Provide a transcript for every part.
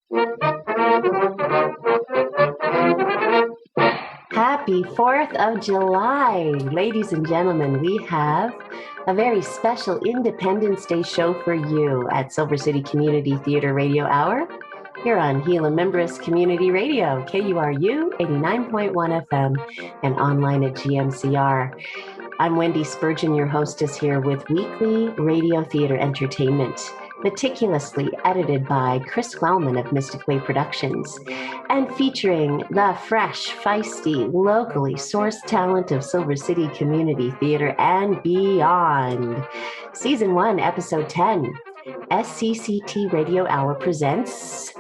Happy 4th of July. Ladies and gentlemen, we have a very special Independence Day show for you at Silver City Community Theater Radio Hour here on Gila Members Community Radio, KURU 89.1 FM, and online at GMCR. I'm Wendy Spurgeon, your hostess here with weekly radio theater entertainment, meticulously edited by Chris Wellman of Mystic Way Productions, and featuring the fresh, feisty, locally sourced talent of Silver City Community Theater and beyond. Season 1, Episode 10, SCCT Radio Hour presents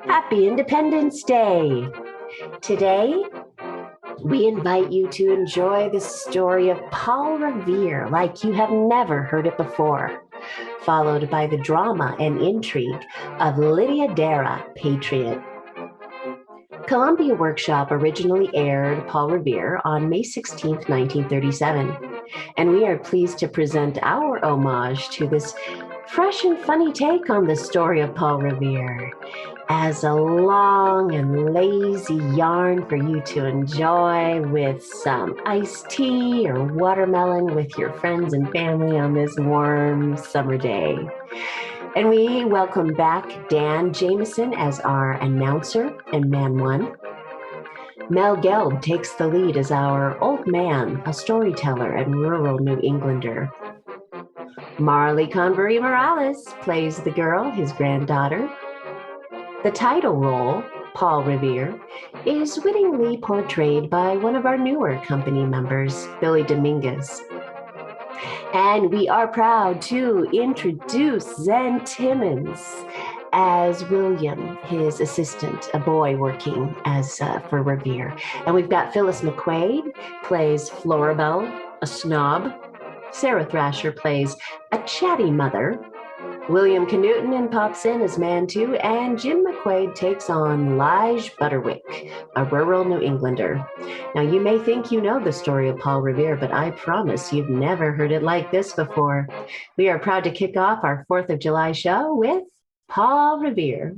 Happy Independence Day. Today, we invite you to enjoy the story of Paul Revere like you have never heard it before, followed by the drama and intrigue of Lydia Dara, Patriot. Columbia Workshop originally aired Paul Revere on May 16, 1937, and we are pleased to present our homage to this fresh and funny take on the story of Paul Revere as a long and lazy yarn for you to enjoy with some iced tea or watermelon with your friends and family on this warm summer day. And we welcome back Dan Jameson as our announcer and Man One. Mel Gelb takes the lead as our old man, a storyteller and rural New Englander. Marley Convery Morales plays the girl, his granddaughter. The title role, Paul Revere, is wittingly portrayed by one of our newer company members, Billy Dominguez. And we are proud to introduce Zen Timmons as William, his assistant, a boy working as for Revere. And we've got Phyllis McQuaid plays Floribel, a snob. Sarah Thrasher plays a chatty mother. William Knutson pops in as Man 2, and Jim McQuaid takes on Lige Butterwick, a rural New Englander. Now, you may think you know the story of Paul Revere, but I promise you've never heard it like this before. We are proud to kick off our 4th of July show with Paul Revere.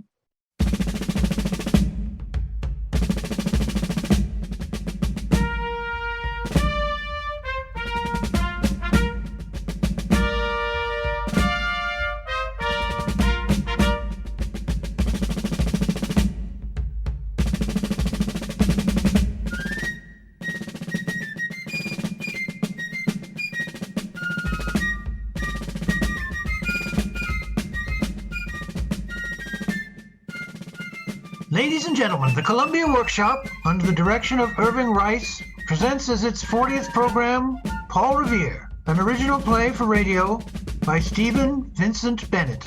Ladies and gentlemen, the Columbia Workshop, under the direction of Irving Rice, presents as its 40th program, Paul Revere, an original play for radio by Stephen Vincent Bennett.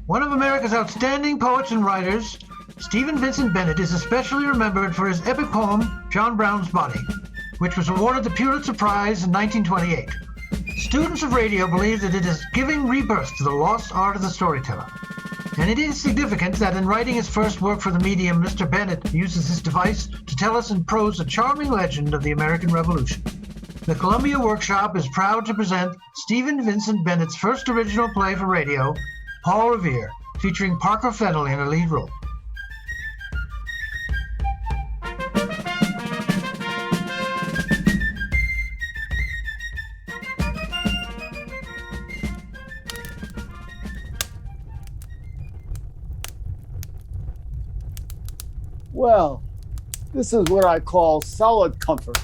One of America's outstanding poets and writers, Stephen Vincent Bennett is especially remembered for his epic poem, John Brown's Body, which was awarded the Pulitzer Prize in 1928. Students of radio believe that it is giving rebirth to the lost art of the storyteller. And it is significant that in writing his first work for the medium, Mr. Bennett uses this device to tell us in prose a charming legend of the American Revolution. The Columbia Workshop is proud to present Stephen Vincent Bennett's first original play for radio, Paul Revere, featuring Parker Fennell in a lead role. Well, this is what I call solid comfort.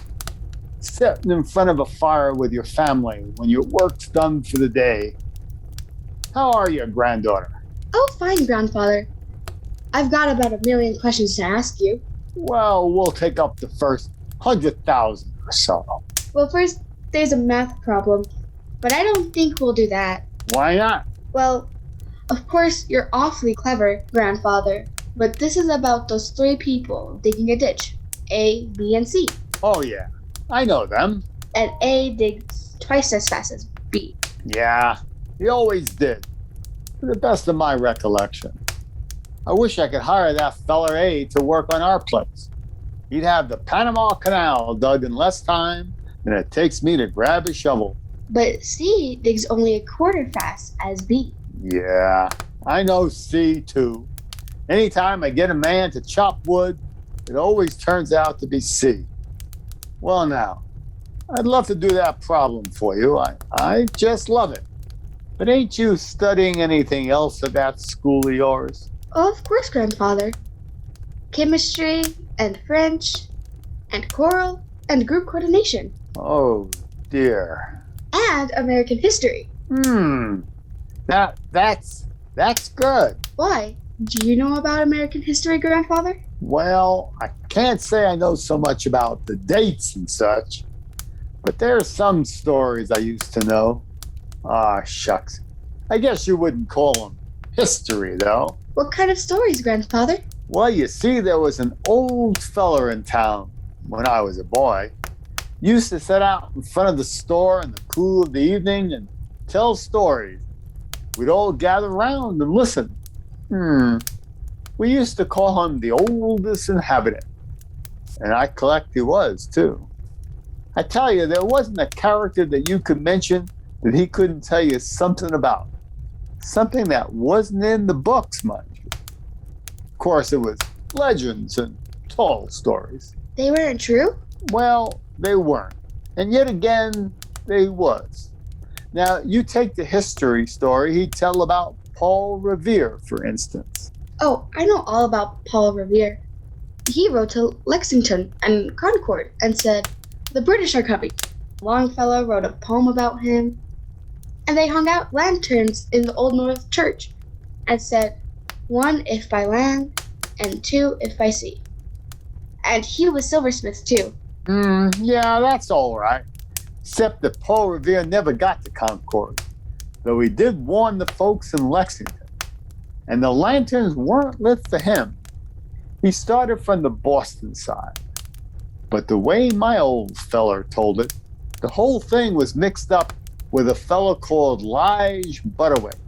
Sitting in front of a fire with your family when your work's done for the day. How are you, granddaughter? Oh, fine, grandfather. I've got about 1 million questions to ask you. Well, we'll take up the first 100,000 or so. Well, first, there's a math problem, but I don't think we'll do that. Why not? Well, of course, you're awfully clever, grandfather, but this is about those 3 people digging a ditch, A, B, and C. Oh, yeah. I know them. And A digs twice as fast as B. Yeah, he always did. To the best of my recollection. I wish I could hire that feller A to work on our place. He'd have the Panama Canal dug in less time than it takes me to grab a shovel. But C digs only a quarter fast as B. Yeah, I know C too. Anytime I get a man to chop wood, it always turns out to be C. Well, now, I'd love to do that problem for you. I just love it. But ain't you studying anything else at that school of yours? Oh, of course, grandfather. Chemistry and French and choral and group coordination. Oh, dear. And American history. That's good. Why? Do you know about American history, grandfather? Well, I can't say I know so much about the dates and such, but there's some stories I used to know. Ah, shucks. I guess you wouldn't call them history, though. What kind of stories, grandfather? Well, you see, there was an old feller in town when I was a boy. Used to sit out in front of the store in the cool of the evening and tell stories. We'd all gather around and listen. We used to call him the oldest inhabitant. And I collect he was, too. I tell you, there wasn't a character that you could mention that he couldn't tell you something about. Something that wasn't in the books much. Of course, it was legends and tall stories. They weren't true? Well, they weren't. And yet again, they was. Now, you take the history story he'd tell about Paul Revere, for instance. Oh, I know all about Paul Revere. He wrote to Lexington and Concord and said, "The British are coming." Longfellow wrote a poem about him. And they hung out lanterns in the Old North Church and said, "1 if by land, and 2 if by sea." And he was silversmith too. Yeah, that's all right. Except that Paul Revere never got to Concord, though he did warn the folks in Lexington. And the lanterns weren't lit for him. He started from the Boston side. But the way my old feller told it, the whole thing was mixed up with a fellow called Lige Butterwick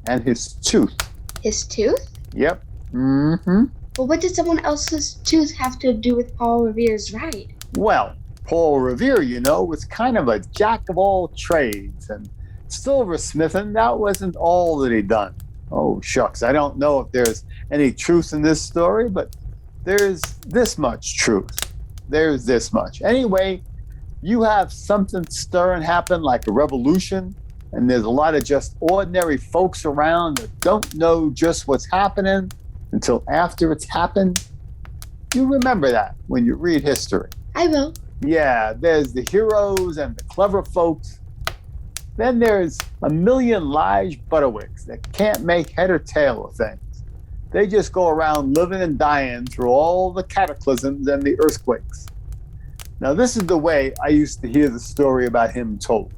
and his tooth. His tooth? Yep. But what did someone else's tooth have to do with Paul Revere's ride? Well, Paul Revere, you know, was kind of a jack of all trades, and silversmithing, that wasn't all that he'd done. Oh, shucks, I don't know if there's any truth in this story, but there's this much truth. There's this much. Anyway, you have something stirring happen like a revolution, and there's a lot of just ordinary folks around that don't know just what's happening until after it's happened. You remember that when you read history. I will. Yeah, there's the heroes and the clever folks. Then there's a million Lige Butterwicks that can't make head or tail of things. They just go around living and dying through all the cataclysms and the earthquakes. Now, this is the way I used to hear the story about him told.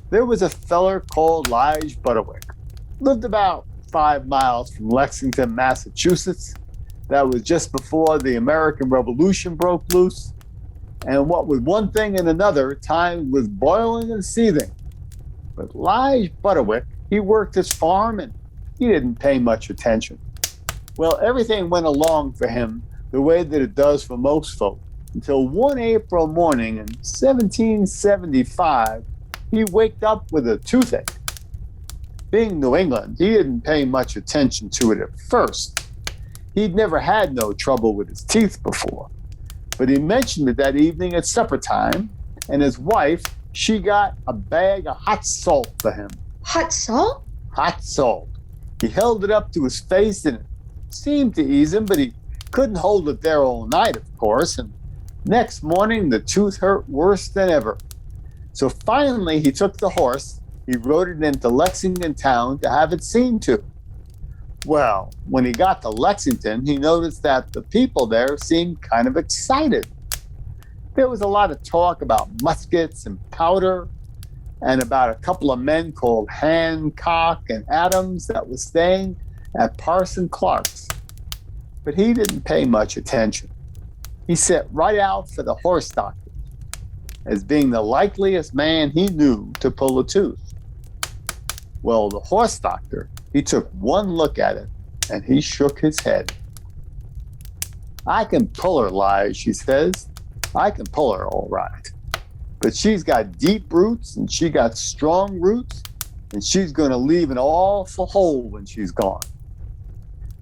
There was a feller called Lige Butterwick. Lived about 5 miles from Lexington, Massachusetts. That was just before the American Revolution broke loose. And what with one thing and another, time was boiling and seething. But Lige Butterwick, he worked his farm and he didn't pay much attention. Well, everything went along for him the way that it does for most folk, until one April morning in 1775, he waked up with a toothache. Being New England, he didn't pay much attention to it at first. He'd never had no trouble with his teeth before. But he mentioned it that evening at supper time, and his wife, she got a bag of hot salt for him. Hot salt? Hot salt. He held it up to his face, and it seemed to ease him, but he couldn't hold it there all night, of course, and next morning the tooth hurt worse than ever. So finally he took the horse, he rode it into Lexington town to have it seen to. Well, when he got to Lexington, he noticed that the people there seemed kind of excited. There was a lot of talk about muskets and powder, and about a couple of men called Hancock and Adams that was staying at Parson Clark's. But he didn't pay much attention. He set right out for the horse doctor as being the likeliest man he knew to pull a tooth. Well, the horse doctor, he took one look at it and he shook his head. "I can pull her, Lige," he says. "I can pull her all right. But she's got deep roots and she got strong roots, and she's going to leave an awful hole when she's gone."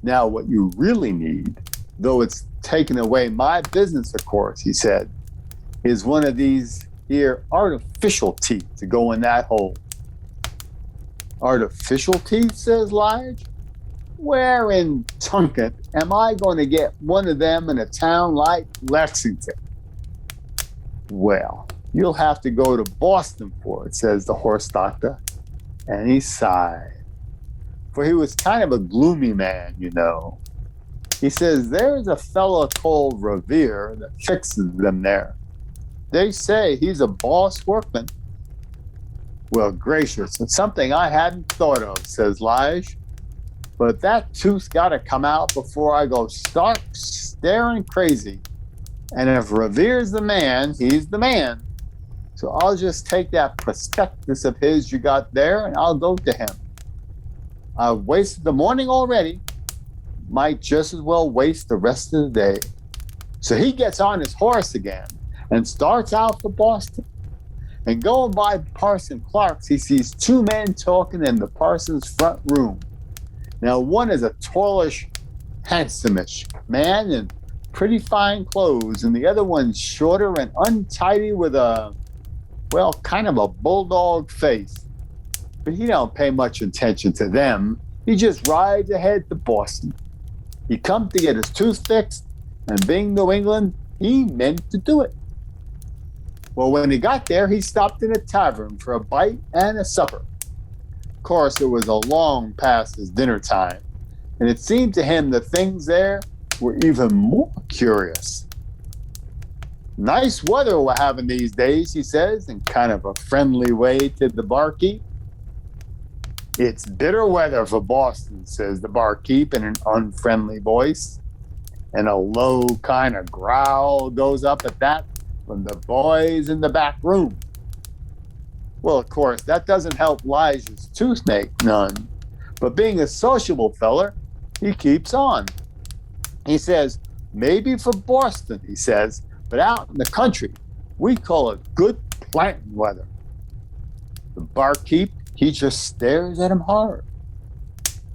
Now, what you really need, though it's taken away my business, of course, he said, is one of these here artificial teeth to go in that hole. Artificial teeth, says Lige. Where in Tunket am I going to get one of them in a town like Lexington? Well, you'll have to go to Boston for it, says the horse doctor. And he sighed. For he was kind of a gloomy man, you know. He says, there's a fellow called Revere that fixes them there. They say he's a boss workman. Well, gracious, it's something I hadn't thought of, says Lige. But that tooth's got to come out before I go stark staring crazy. And if Revere's the man, he's the man. So I'll just take that prospectus of his you got there and I'll go to him. I've wasted the morning already. Might just as well waste the rest of the day. So he gets on his horse again and starts out for Boston. And going by Parson Clark's, he sees two men talking in the parson's front room. Now, one is a tallish, handsome-ish man in pretty fine clothes, and the other one's shorter and untidy with a, well, kind of a bulldog face. But he don't pay much attention to them. He just rides ahead to Boston. He come to get his tooth fixed, and being New England, he meant to do it. Well, when he got there, he stopped in a tavern for a bite and a supper. Of course, it was a long past his dinner time, and it seemed to him that things there were even more curious. Nice weather we're having these days, he says, in kind of a friendly way to the barkeep. It's bitter weather for Boston, says the barkeep in an unfriendly voice, and a low kind of growl goes up at that from the boys in the back room. Well, of course, that doesn't help Lige's toothache none, but being a sociable feller, he keeps on. He says, maybe for Boston, he says, but out in the country, we call it good planting weather. The barkeep, he just stares at him hard.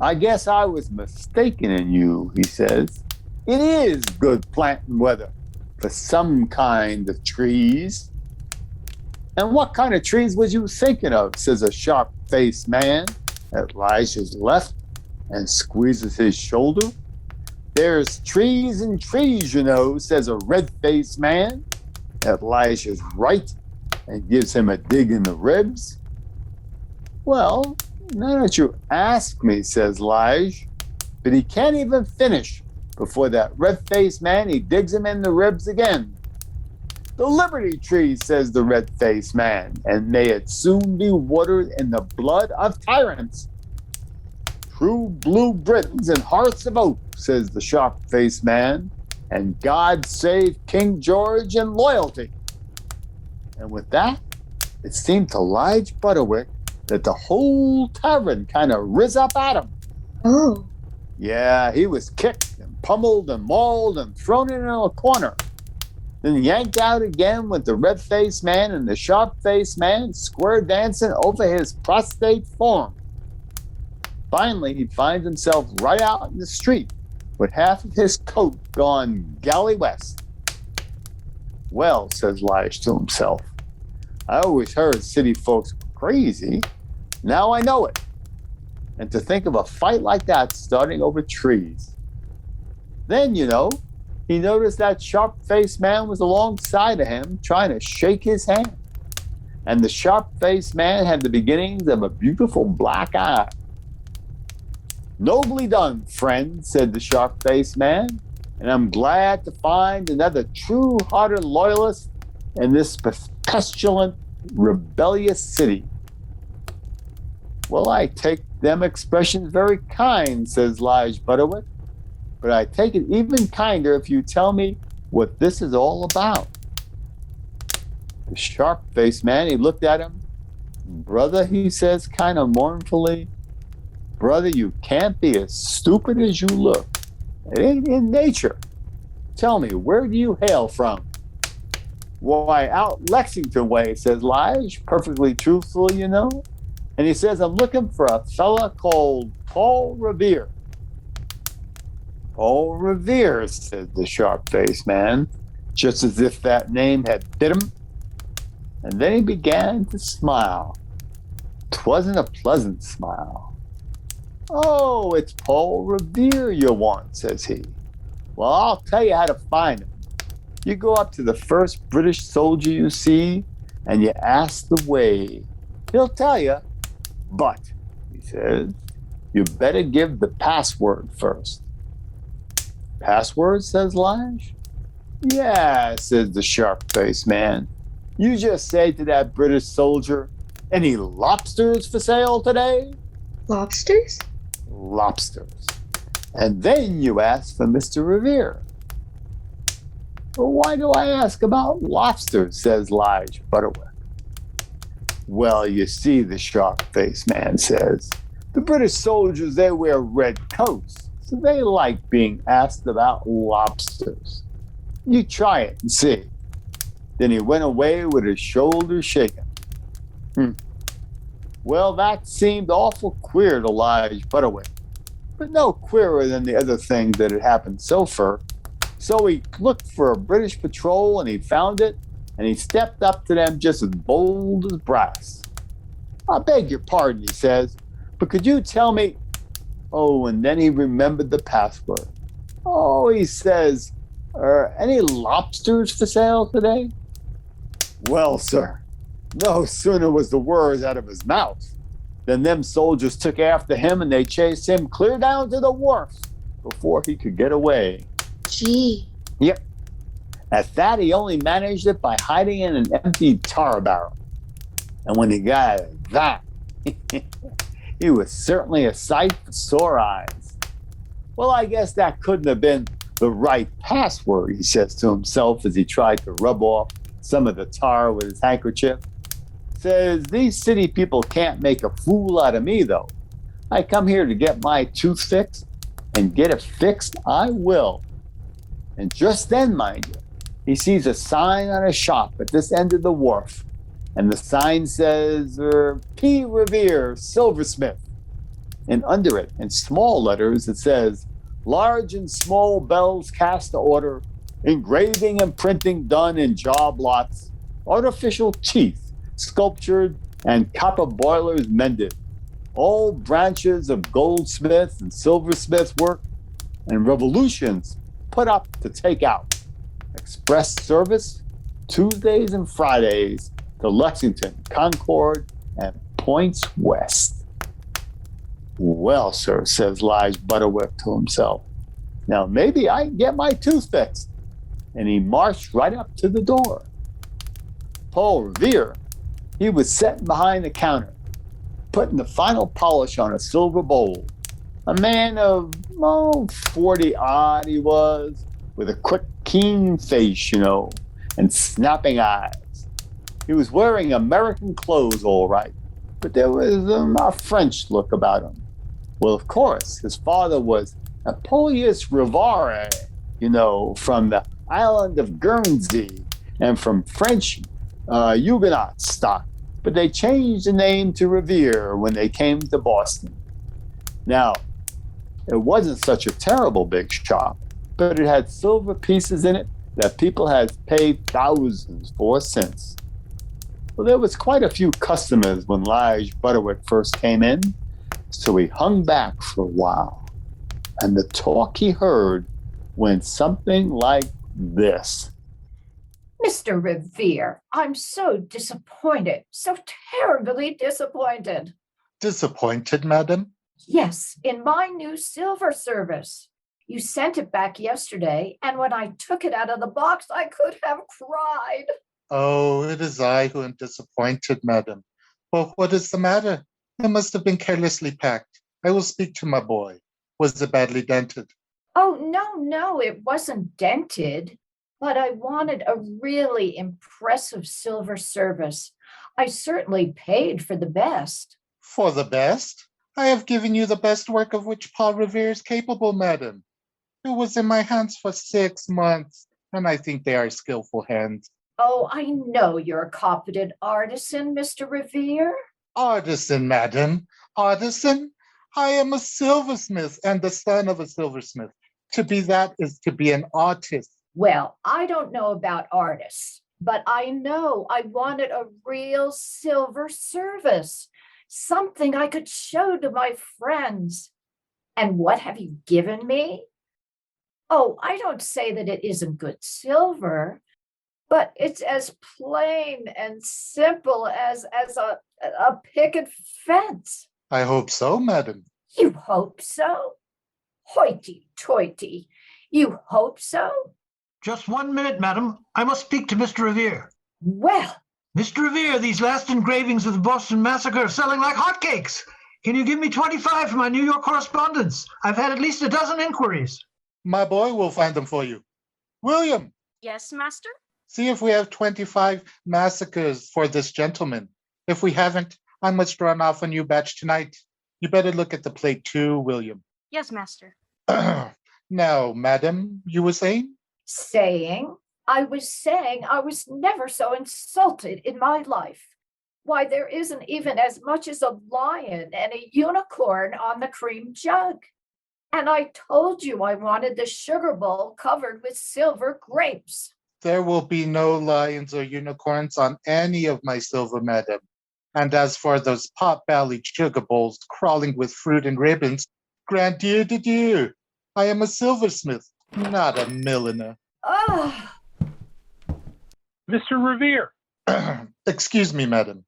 I guess I was mistaken in you, he says. It is good planting weather for some kind of trees. And what kind of trees was you thinking of, says a sharp-faced man at Lige's left and squeezes his shoulder. There's trees and trees, you know, says a red-faced man at Lige's right and gives him a dig in the ribs. Well, now that you ask me, says Lige, but he can't even finish before that red-faced man, he digs him in the ribs again. The Liberty Tree, says the red-faced man, and may it soon be watered in the blood of tyrants. True blue Britons and hearts of oak, says the sharp-faced man, and God save King George and loyalty. And with that, it seemed to Lige Butterwick that the whole tavern kind of riz up at him. Oh. Yeah, he was kicked and pummeled and mauled and thrown in a corner. Then yanked out again with the red-faced man and the sharp-faced man square dancing over his prostrate form. Finally, he finds himself right out in the street with half of his coat gone galley west. Well, says Lige to himself, I always heard city folks were crazy. Now I know it. And to think of a fight like that starting over trees. Then, you know, he noticed that sharp-faced man was alongside of him, trying to shake his hand. And the sharp-faced man had the beginnings of a beautiful black eye. Nobly done, friend, said the sharp-faced man, and I'm glad to find another true-hearted loyalist in this pestilent, rebellious city. Well, I take them expressions very kind, says Lige Butterwick. But I take it even kinder if you tell me what this is all about. The sharp-faced man, he looked at him. Brother, he says kind of mournfully, brother, you can't be as stupid as you look. It ain't in nature. Tell me, where do you hail from? Why, out Lexington way, says Lige, perfectly truthful, you know. And he says, I'm looking for a fella called Paul Revere. Paul Revere, said the sharp-faced man, just as if that name had bit him. And then he began to smile. 'Twasn't a pleasant smile. Oh, it's Paul Revere you want, says he. Well, I'll tell you how to find him. You go up to the first British soldier you see, and you ask the way. He'll tell you, but, he says, you better give the password first. Password, says Lige. Yeah, says the sharp-faced man. You just say to that British soldier, any lobsters for sale today? Lobsters? Lobsters. And then you ask for Mr. Revere. Well, why do I ask about lobsters, says Lige Butterworth. Well, you see, the sharp-faced man says, the British soldiers, they wear red coats, so they like being asked about lobsters. You try it and see. Then he went away with his shoulders shaking. Well, that seemed awful queer to Lige Butterworth, but no queerer than the other things that had happened so far. So he looked for a British patrol and he found it, and he stepped up to them just as bold as brass. I beg your pardon, he says, but could you tell me? Oh, and then he remembered the password. Oh, he says, are any lobsters for sale today? Well, sir, no sooner was the words out of his mouth than them soldiers took after him and they chased him clear down to the wharf before he could get away. Gee. Yep. At that, he only managed it by hiding in an empty tar barrel. And when he got that, he was certainly a sight for sore eyes. Well, I guess that couldn't have been the right password, he says to himself as he tried to rub off some of the tar with his handkerchief. Says, these city people can't make a fool out of me, though. I come here to get my tooth fixed, and get it fixed I will. And just then, mind you, he sees a sign on a shop at this end of the wharf, and the sign says, P. Revere, silversmith. And under it, in small letters, it says, large and small bells cast to order, engraving and printing done in job lots, artificial teeth sculptured, and copper boilers mended. All branches of goldsmith and silversmith work, and revolutions put up to take out. Express service Tuesdays and Fridays to Lexington, Concord, and points west. Well, sir, says Lige Butterworth to himself, now maybe I can get my tooth fixed. And he marched right up to the door. Paul Revere, he was sitting behind the counter, putting the final polish on a silver bowl. A man of 40-odd he was, with a quick, keen face, and snapping eyes. He was wearing American clothes, all right, but there was a French look about him. Well, of course, his father was Napoleon Rivare, from the island of Guernsey and from French Huguenot stock, but they changed the name to Revere when they came to Boston. Now, it wasn't such a terrible big shop, but it had silver pieces in it that people had paid thousands for since. Well, there was quite a few customers when Lige Butterworth first came in, so he hung back for a while. And the talk he heard went something like this. Mr. Revere, I'm so disappointed, so terribly disappointed. Disappointed, madam? Yes, in my new silver service. You sent it back yesterday, and when I took it out of the box, I could have cried. Oh, it is I who am disappointed, madam. Well, what is the matter? It must have been carelessly packed. I will speak to my boy. Was it badly dented? Oh, no, it wasn't dented. But I wanted a really impressive silver service. I certainly paid for the best. For the best? I have given you the best work of which Paul Revere is capable, madam. It was in my hands for 6 months, and I think they are skillful hands. Oh, I know you're a competent artisan, Mr. Revere. Artisan, madam. Artisan? I am a silversmith and the son of a silversmith. To be that is to be an artist. Well, I don't know about artists, but I know I wanted a real silver service, something I could show to my friends. And what have you given me? Oh, I don't say that it isn't good silver, but it's as plain and simple as a picket fence. I hope so, madam. You hope so? Hoity-toity. You hope so? Just 1 minute, madam. I must speak to Mr. Revere. Well, Mr. Revere, these last engravings of the Boston Massacre are selling like hotcakes. Can you give me 25 for my New York correspondence? I've had at least a dozen inquiries. My boy will find them for you. William, Yes, master? see if we have 25 massacres for this gentleman. If we haven't, I must run off a new batch tonight. You better look at the plate too, William. Yes, master. Now, madam, you were saying? I was saying I was never so insulted in my life. Why, there isn't even as much as a lion and a unicorn on the cream jug. And I told you I wanted the sugar bowl covered with silver grapes. There will be no lions or unicorns on any of my silver, madam. And as for those pot-bellied sugar bowls crawling with fruit and ribbons, grand Dieu de Dieu, I am a silversmith, not a milliner. Ah, Mr. Revere, Excuse me, madam.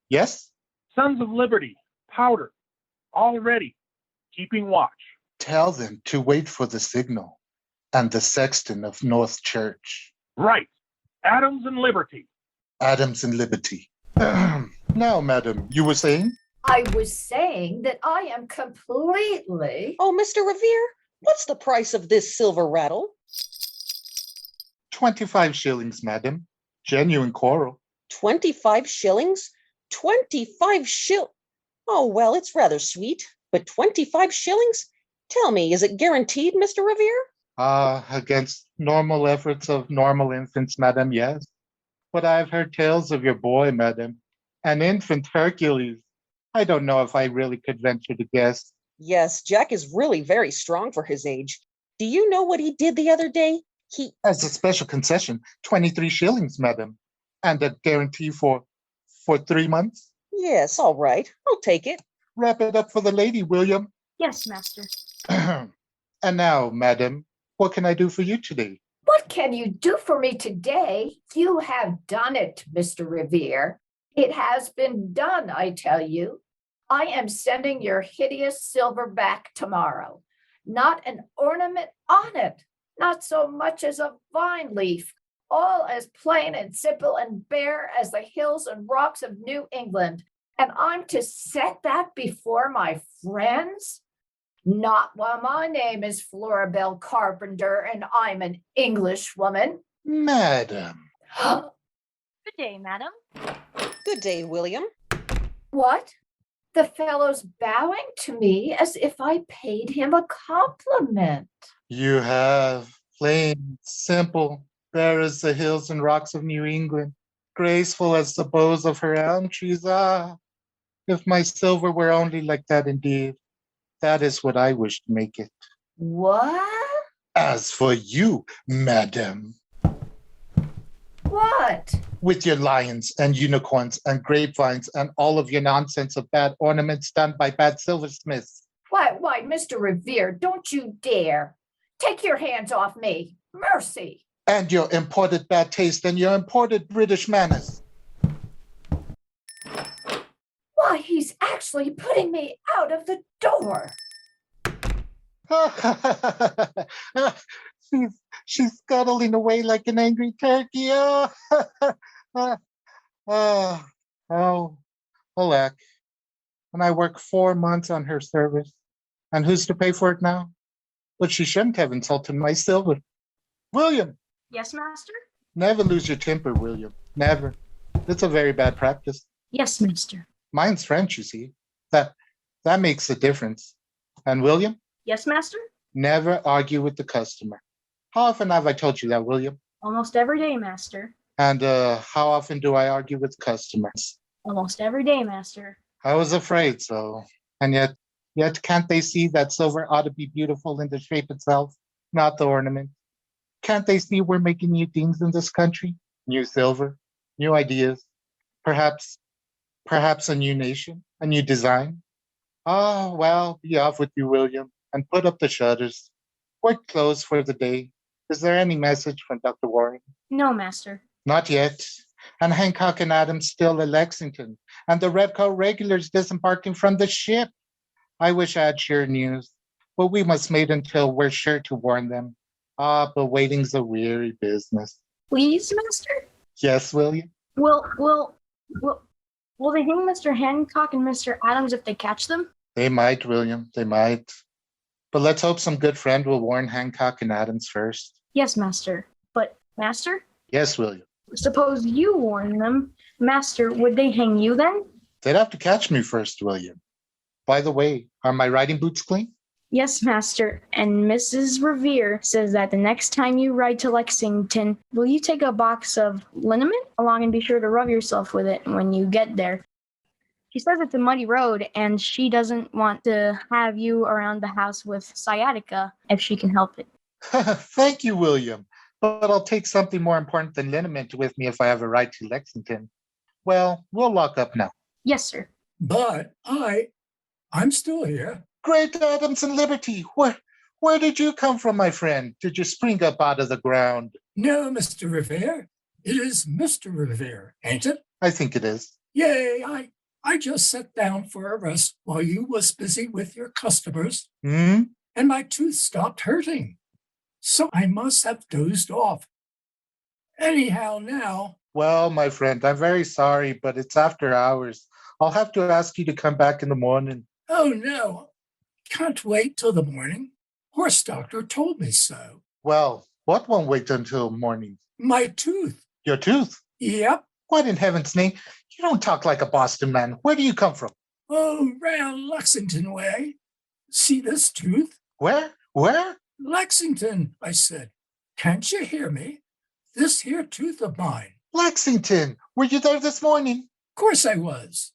Yes? Sons of Liberty, powder, all ready, keeping watch. Tell them to wait for the signal and the sexton of North Church. Right, Adams and Liberty. Adams and Liberty. Now, madam, you were saying? I was saying that I am completely. Oh, Mr. Revere, what's the price of this silver rattle? 25 shillings, madam. Genuine coral. 25 shillings? 25 Oh, well, it's rather sweet, but 25 shillings? Tell me, is it guaranteed, Mr. Revere? Against normal efforts of normal infants, madam, yes. But I've heard tales of your boy, madam. An infant Hercules. I don't know if I really could venture to guess. Yes, Jack is really very strong for his age. Do you know what he did the other day? As a special concession, 23 shillings, madam. And a guarantee for 3 months? Yes, all right. I'll take it. Wrap it up for the lady, William. Yes, master. And now, madam, what can I do for you today? What can you do for me today? You have done it, Mr. Revere. It has been done, I tell you. I am sending your hideous silver back tomorrow. Not an ornament on it, not so much as a vine leaf, all as plain and simple and bare as the hills and rocks of New England. And I'm to set that before my friends? Not while my name is Florabelle Carpenter and I'm an English woman. Madam. Good day, madam. Good day, William. What? The fellow's bowing to me as if I paid him a compliment. You have plain, simple, bare as the hills and rocks of New England, graceful as the boughs of her elm trees. Ah, if my silver were only like that indeed, that is what I wish to make it. What? As for you, madam, What? with your lions and unicorns and grapevines and all of your nonsense of bad ornaments done by bad silversmiths. Why, Mr. Revere, don't you dare. Take your hands off me. Mercy. And your imported bad taste and your imported British manners. Why, he's actually putting me out of the door. she's scuttling away like an angry turkey. Oh, alack. And I work 4 months on her service. And who's to pay for it now? But she shouldn't have insulted my silver. William, Yes, master? never lose your temper, William. Never. It's a very bad practice. Yes, master. Mine's French, you see. That makes a difference. And William, Yes, master? never argue with the customer. How often have I told you that, William? Almost every day, master. And how often do I argue with customers? Almost every day, master. I was afraid so. And yet can't they see that silver ought to be beautiful in the shape itself? not the ornament. Can't they see we're making new things in this country? New silver, new ideas, perhaps, perhaps a new nation, a new design? Ah, well, be off with you, William, and put up the shutters. We're closed for the day. Is there any message from Dr. Warren? No, master. Not yet. And Hancock and Adams still at Lexington, and the Redcoat regulars disembarking from the ship. I wish I had sure news, but we must wait until we're sure to warn them. Ah, but waiting's a weary business. Please, master? Yes, William? Will they hang Mr. Hancock and Mr. Adams if they catch them? They might, William, they might. But let's hope some good friend will warn Hancock and Adams first. Yes, master. But, master? Yes, William. Suppose you warn them. Master, would they hang you then? They'd have to catch me first, William. By the way, are my riding boots clean? Yes, master. And Mrs. Revere says that the next time you ride to Lexington, will you take a box of liniment along and be sure to rub yourself with it when you get there? She says it's a muddy road and she doesn't want to have you around the house with sciatica if she can help it. Thank you, William. But I'll take something more important than liniment with me if I have a ride to Lexington. Well, we'll lock up now. Yes, sir. But I'm still here. Great Adams and Liberty. Where did you come from, my friend? Did you spring up out of the ground? No, Mr. Revere. It is Mr. Revere, ain't it? I think it is. Yay, I just sat down for a rest while you was busy with your customers, Hmm? and my tooth stopped hurting. So I must have dozed off. Anyhow, now. Well, my friend, I'm very sorry, but it's after hours. I'll have to ask you to come back in the morning. Oh, no. Can't wait till the morning. Horse doctor told me so. Well, what won't wait until morning? My tooth. Your tooth? Yep. What in heaven's name? You don't talk like a Boston man. Where do you come from? Oh, round Lexington way. See this tooth? Where? Where? Lexington, I said. Can't you hear me? This here tooth of mine. Lexington. Were you there this morning? Of course I was.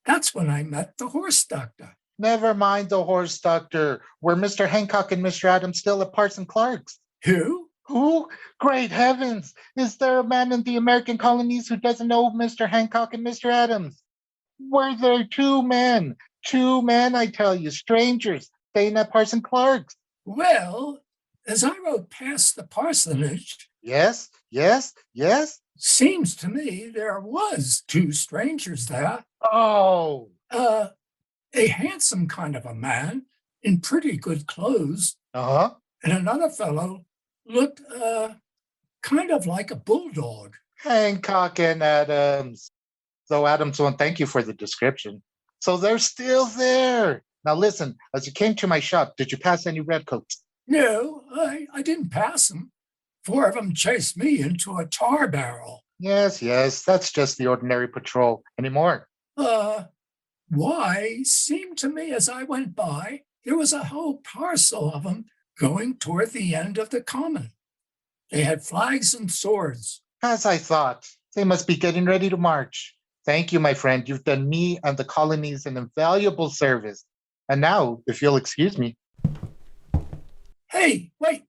That's when I met the horse doctor. Never mind the horse doctor. Were Mr. Hancock and Mr. Adams still at Parson Clark's? Who? Who? Great heavens! Is there a man in the American colonies who doesn't know Mr. Hancock and Mr. Adams? Were there two men? Two men, I tell you, strangers, staying at Parson Clark's. Well, as I rode past the parsonage. Yes. Seems to me there was two strangers there. Oh. A handsome kind of a man in pretty good clothes. Uh-huh. And another fellow looked kind of like a bulldog. Hancock and Adams. Though Adams won't thank you for the description. So they're still there. Now listen, as you came to my shop, did you pass any redcoats? No, I didn't pass them. 4 of them chased me into a tar barrel. Yes, that's just the ordinary patrol. Any more? Why, seemed to me as I went by, there was a whole parcel of them going toward the end of the common. They had flags and swords. As I thought, they must be getting ready to march. Thank you, my friend. You've done me and the colonies an invaluable service. And now, if you'll excuse me. Hey, wait.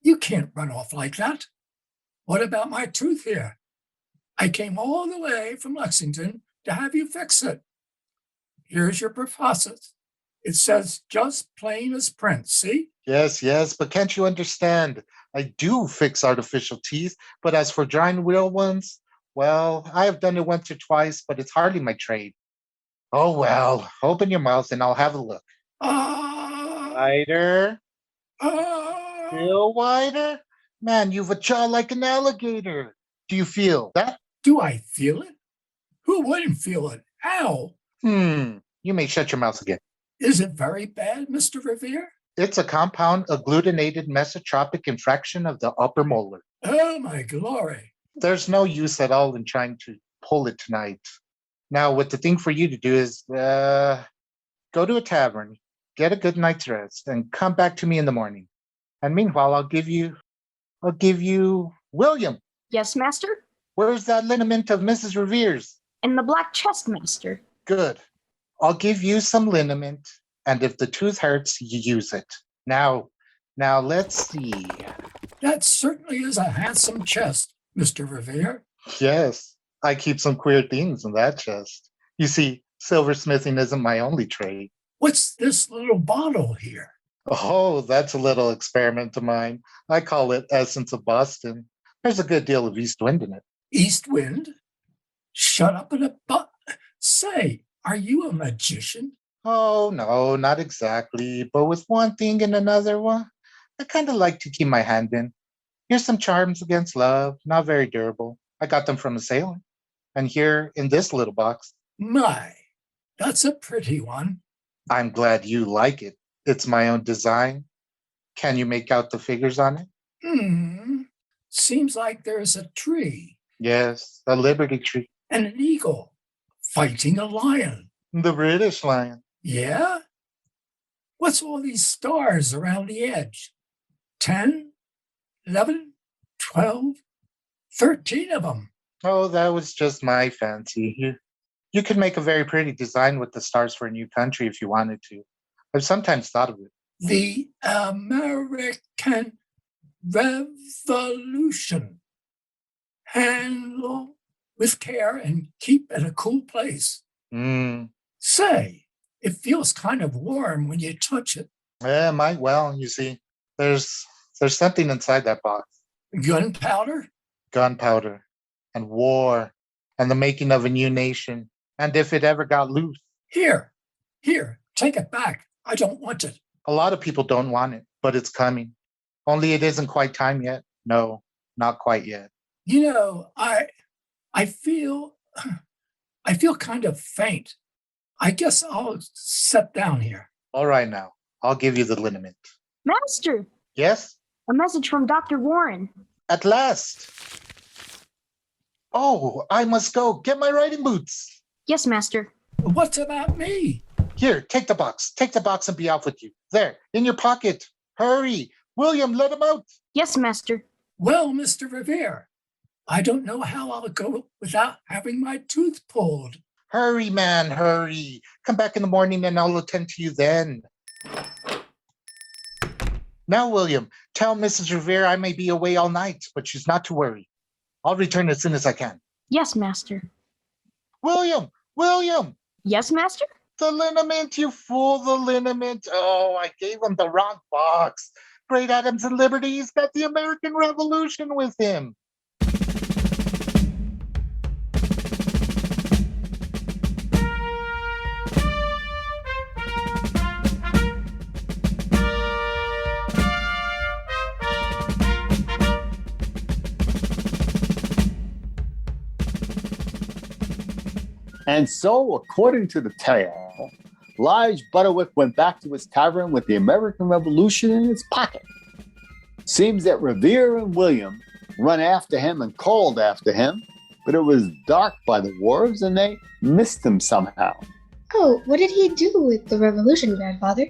You can't run off like that. What about my tooth here? I came all the way from Lexington to have you fix it. Here's your proboscis. It says just plain as print, see? Yes, but can't you understand? I do fix artificial teeth, but as for drawing real ones, well, I have done it once or twice, but it's hardly my trade. Oh, well, open your mouth and I'll have a look. Wider. Still wider. Man, you've a jaw like an alligator. Do you feel that? Do I feel it? Who wouldn't feel it? Ow! You may shut your mouth again. Is it very bad, Mr. Revere? It's a compound agglutinated mesotropic infraction of the upper molar. Oh, my glory. There's no use at all in trying to pull it tonight. Now, what the thing for you to do is go to a tavern, get a good night's rest, and come back to me in the morning. And meanwhile, I'll give you William. Yes, master? Where's that liniment of Mrs. Revere's? In the black chest, master. Good. I'll give you some liniment, and if the tooth hurts, you use it. Now, Now let's see. That certainly is a handsome chest, Mr. Revere. Yes, I keep some queer things in that chest. You see, silversmithing isn't my only trade. What's this little bottle here? Oh, that's a little experiment of mine. I call it Essence of Boston. There's a good deal of east wind in it. East wind? Shut up in a Say, are you a magician? Oh, no, not exactly. But with one thing and another one, I kind of like to keep my hand in. Here's some charms against love, not very durable. I got them from a sailor. And here in this little box. My, that's a pretty one. I'm glad you like it. It's my own design. Can you make out the figures on it? Seems like there's a tree. Yes, a liberty tree. And an eagle fighting a lion. The British lion. Yeah? What's all these stars around the edge? 10, 11, 12, 13 of them. Oh, that was just my fancy. You could make a very pretty design with the stars for a new country if you wanted to. I've sometimes thought of it. The American Revolution. Handle with care and keep in a cool place. Say, it feels kind of warm when you touch it. Yeah, might well. You see, there's something inside that box. Gunpowder? Gunpowder and war and the making of a new nation. And if it ever got loose. Here, take it back. I don't want it. A lot of people don't want it, but it's coming. Only it isn't quite time yet. No, not quite yet. You know, I feel kind of faint. I guess I'll sit down here. All right now. I'll give you the liniment. Master! Yes? A message from Dr. Warren. At last. Oh, I must go. Get my riding boots. Yes, Master. What's about me? Here, take the box. Take the box and be off with you. There, in your pocket. Hurry. William, let him out. Yes, Master. Well, Mr. Revere, I don't know how I'll go without having my tooth pulled. Hurry, man, hurry. Come back in the morning and I'll attend to you then. Now, William, tell Mrs. Revere I may be away all night, but she's not to worry. I'll return as soon as I can. Yes, Master. William! Yes, Master? The liniment, you fool, the liniment. Oh, I gave him the wrong box. Great Adams and Liberty, he's got the American Revolution with him. And so, according to the tale, Lige Butterwick went back to his tavern with the American Revolution in his pocket. Seems that Revere and William run after him and called after him, but it was dark by the wharves and they missed him somehow. Oh, what did he do with the revolution, Grandfather?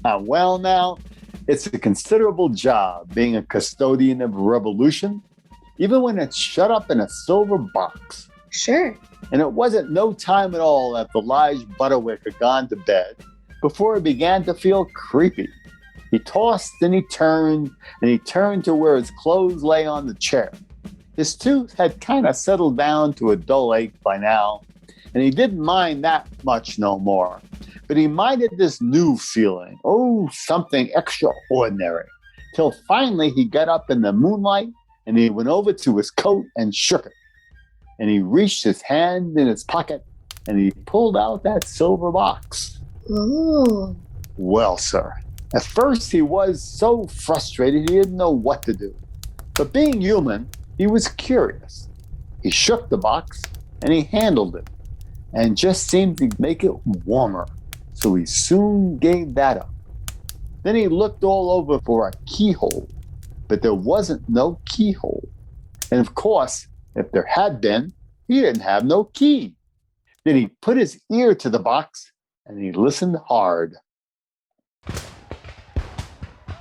Well, now, it's a considerable job being a custodian of a revolution, even when it's shut up in a silver box. Sure. And it wasn't no time at all after Lige Butterwick had gone to bed before he began to feel creepy. He tossed and he turned to where his clothes lay on the chair. His tooth had kind of settled down to a dull ache by now, and he didn't mind that much no more. But he minded this new feeling, something extraordinary, till finally he got up in the moonlight and he went over to his coat and shook it. And he reached his hand in his pocket and he pulled out that silver box. Ooh. Well, sir, at first he was so frustrated he didn't know what to do. But being human, he was curious. He shook the box and he handled it and just seemed to make it warmer. So he soon gave that up. Then he looked all over for a keyhole, but there wasn't no keyhole. And of course, if there had been, he didn't have no key. Then he put his ear to the box and he listened hard.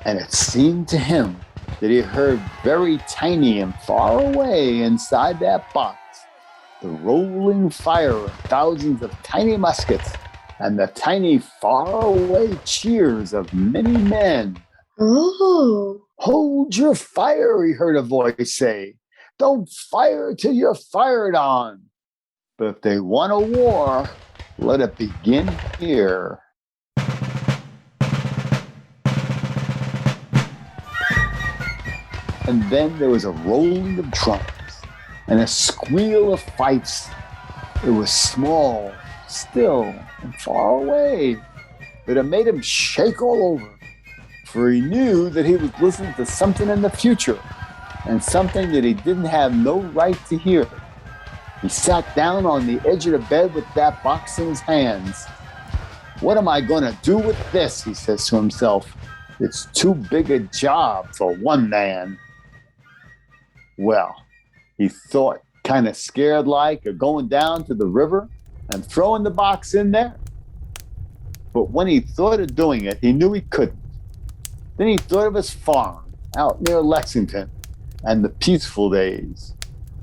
And it seemed to him that he heard very tiny and far away inside that box the rolling fire of thousands of tiny muskets and the tiny faraway cheers of many men. Oh. Hold your fire, he heard a voice say. Don't fire till you're fired on. But if they want a war, let it begin here. And then there was a rolling of drums and a squeal of fifes. It was small, still, and far away, but it made him shake all over, for he knew that he was listening to something in the future, and something that he didn't have no right to hear. He sat down on the edge of the bed with that box in his hands. What am I going to do with this, he says to himself. It's too big a job for one man. Well, he thought, kind of scared like, of going down to the river and throwing the box in there. But when he thought of doing it, he knew he couldn't. Then he thought of his farm out near Lexington and the peaceful days.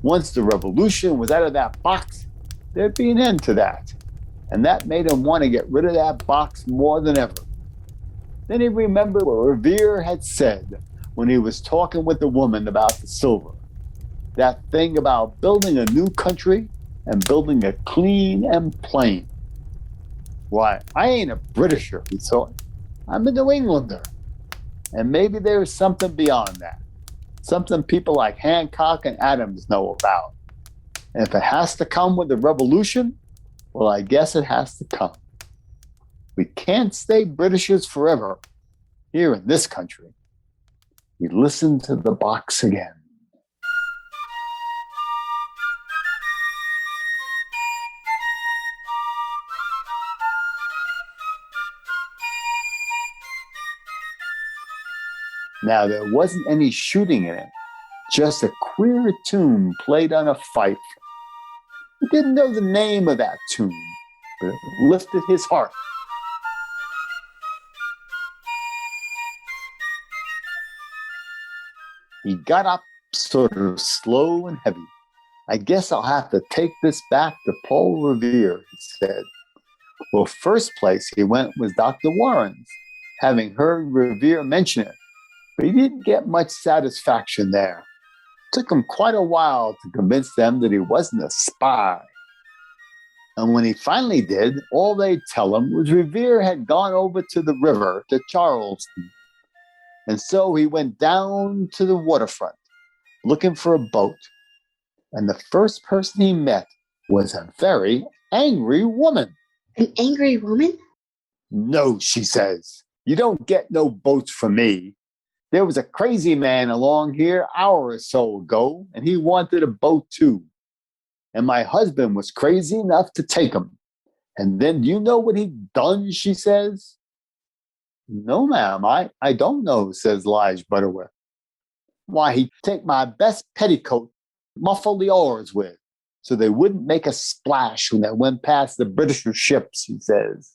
Once the revolution was out of that box, there'd be an end to that. And that made him want to get rid of that box more than ever. Then he remembered what Revere had said when he was talking with the woman about the silver. That thing about building a new country and building it clean and plain. Why, I ain't a Britisher, he thought. I'm a New Englander. And maybe there's something beyond that. Something people like Hancock and Adams know about. And if it has to come with the revolution, well, I guess it has to come. We can't stay Britishers forever here in this country. He listened to the box again. Now, there wasn't any shooting in it, just a queer tune played on a fife. He didn't know the name of that tune, but it lifted his heart. He got up sort of slow and heavy. I guess I'll have to take this back to Paul Revere, he said. Well, first place he went was Dr. Warren's, having heard Revere mention it. But he didn't get much satisfaction there. It took him quite a while to convince them that he wasn't a spy. And when he finally did, all they'd tell him was Revere had gone over to the river to Charleston. And so he went down to the waterfront looking for a boat. And the first person he met was a very angry woman. An angry woman? No, she says. You don't get no boats from me. There was a crazy man along here an hour or so ago, and he wanted a boat too. And my husband was crazy enough to take him. And then do you know what he'd done, she says? No, ma'am, I don't know, says Lige Butterworth. Why, he'd take my best petticoat, muffle the oars with, so they wouldn't make a splash when they went past the British ships, he says,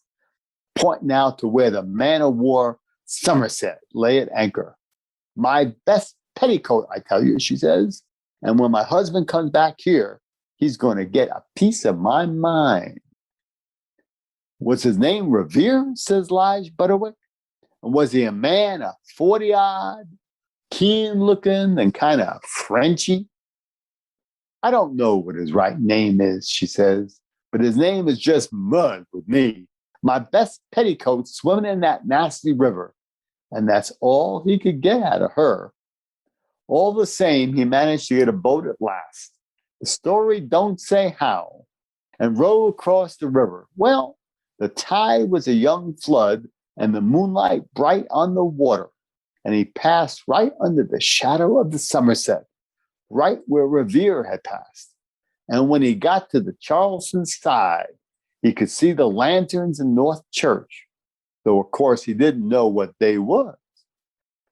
pointing out to where the man-of-war Somerset lay at anchor. My best petticoat, I tell you, she says. And when my husband comes back here, he's going to get a piece of my mind. Was his name Revere, says Lige Butterwick? And was he a man of 40-odd, keen-looking and kind of Frenchy? I don't know what his right name is, she says, but his name is just mud with me. My best petticoat swimming in that nasty river. And that's all he could get out of her. All the same, he managed to get a boat at last. The story don't say how. And row across the river. Well, the tide was a young flood and the moonlight bright on the water. And he passed right under the shadow of the Somerset, right where Revere had passed. And when he got to the Charleston side, he could see the lanterns in North Church, though of course he didn't know what they was.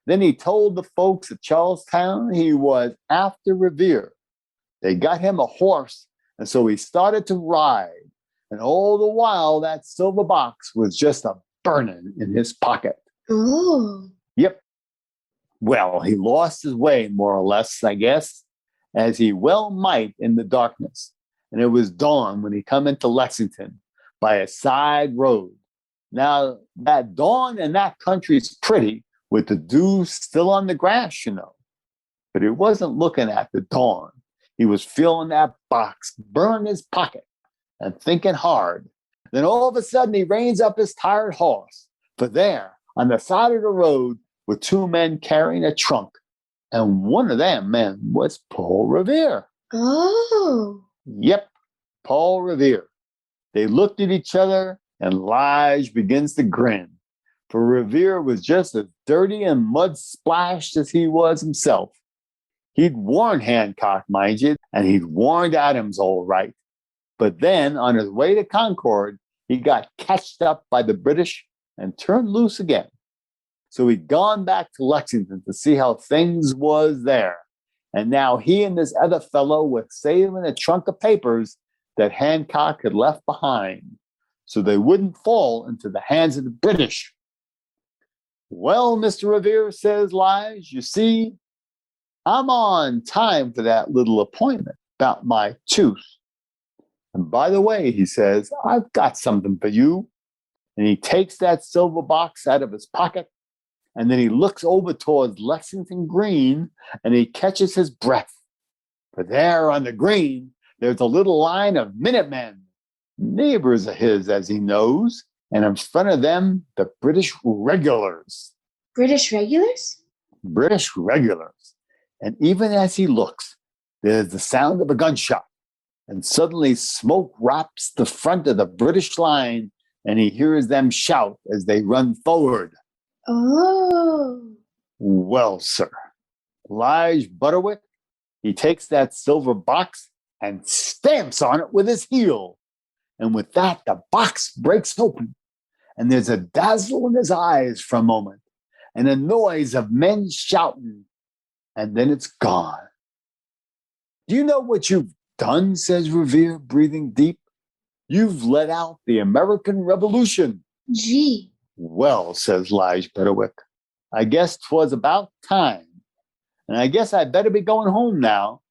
Then he told the folks at Charlestown he was after Revere. They got him a horse, and so he started to ride. And all the while, that silver box was just a burning in his pocket. Oh. Yep. Well, he lost his way, more or less, I guess, as he well might in the darkness. And it was dawn when he come into Lexington by a side road. Now, that dawn in that country is pretty with the dew still on the grass, you know. But he wasn't looking at the dawn. He was feeling that box burn his pocket and thinking hard. Then all of a sudden, he reins up his tired horse. For there, on the side of the road, were two men carrying a trunk. And one of them men was Paul Revere. Oh. Yep, Paul Revere. They looked at each other, and Lige begins to grin. For Revere was just as dirty and mud splashed as he was himself. He'd warned Hancock, mind you, and he'd warned Adams all right. But then, on his way to Concord, he got catched up by the British and turned loose again. So he'd gone back to Lexington to see how things was there. And now he and this other fellow were saving a trunk of papers that Hancock had left behind, so they wouldn't fall into the hands of the British. Well, Mr. Revere, says Lige, you see, I'm on time for that little appointment about my tooth. And by the way, he says, I've got something for you. And he takes that silver box out of his pocket, and then he looks over towards Lexington Green, and he catches his breath. For there on the green, there's a little line of Minutemen, neighbors of his, as he knows, and in front of them, the British regulars. British regulars? British regulars. And even as he looks, there's the sound of a gunshot, and suddenly smoke wraps the front of the British line, and he hears them shout as they run forward. Oh. Well, sir, Lige Butterwick, he takes that silver box and stamps on it with his heel. And with that, the box breaks open, and there's a dazzle in his eyes for a moment, and a noise of men shouting, and then it's gone. Do you know what you've done, says Revere, breathing deep? You've let out the American Revolution. Gee. Well, says Lige Butterwick, I guess 'twas about time. And I guess I'd better be going home now.